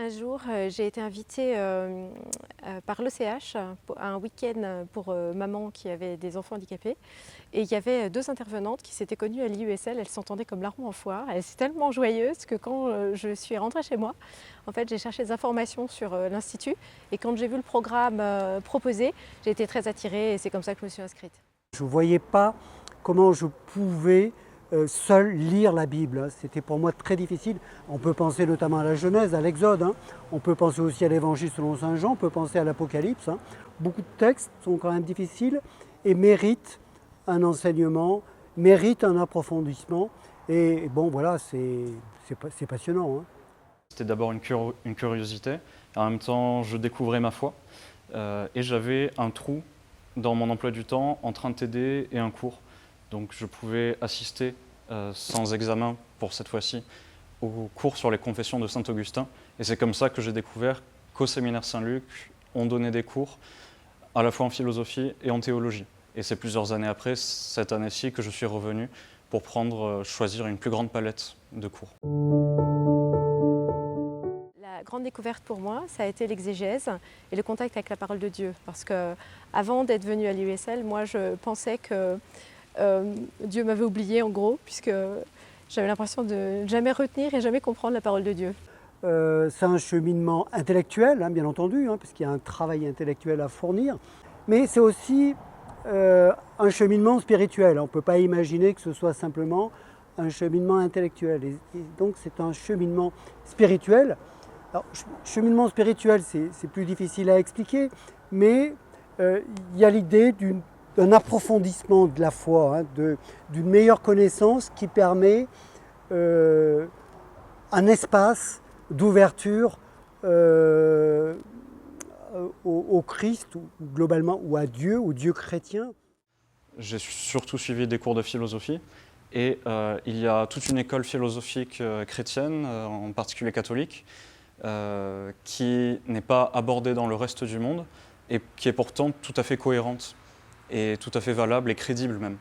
Un jour, j'ai été invitée par l'ECH à un week-end pour maman qui avait des enfants handicapés. Et il y avait deux intervenantes qui s'étaient connues à l'IUSL. Elles s'entendaient comme larrons en foire. Elles étaient tellement joyeuses que quand je suis rentrée chez moi, en fait, j'ai cherché des informations sur l'Institut. Et quand j'ai vu le programme proposé, j'ai été très attirée et c'est comme ça que je me suis inscrite. Je ne voyais pas comment je pouvais seul lire la Bible. C'était pour moi très difficile. On peut penser notamment à la Genèse, à l'Exode. On peut penser aussi à l'Évangile selon saint Jean. On peut penser à l'Apocalypse. Beaucoup de textes sont quand même difficiles et méritent un enseignement, méritent un approfondissement. Et bon, voilà, c'est passionnant. C'était d'abord une curiosité. En même temps, je découvrais ma foi. Et j'avais un trou dans mon emploi du temps entre un TD et un cours. Donc je pouvais assister sans examen pour cette fois-ci au cours sur les confessions de Saint-Augustin. Et c'est comme ça que j'ai découvert qu'au séminaire Saint-Luc, on donnait des cours à la fois en philosophie et en théologie. Et c'est plusieurs années après, cette année-ci, que je suis revenu pour choisir une plus grande palette de cours. La grande découverte pour moi, ça a été l'exégèse et le contact avec la parole de Dieu. Parce qu'avant d'être venue à l'IUSL, moi je pensais que Dieu m'avait oubliée en gros, puisque j'avais l'impression de jamais retenir et jamais comprendre la parole de Dieu. C'est un cheminement intellectuel, bien entendu, parce qu'il y a un travail intellectuel à fournir, mais c'est aussi un cheminement spirituel. On ne peut pas imaginer que ce soit simplement un cheminement intellectuel. Et donc c'est un cheminement spirituel. Alors, cheminement spirituel, c'est plus difficile à expliquer, mais il y a l'idée d'un approfondissement de la foi, d'une meilleure connaissance qui permet un espace d'ouverture au Christ, ou globalement, ou à Dieu, au Dieu chrétien. J'ai surtout suivi des cours de philosophie et il y a toute une école philosophique chrétienne, en particulier catholique, qui n'est pas abordée dans le reste du monde et qui est pourtant tout à fait cohérente et tout à fait valable et crédible même.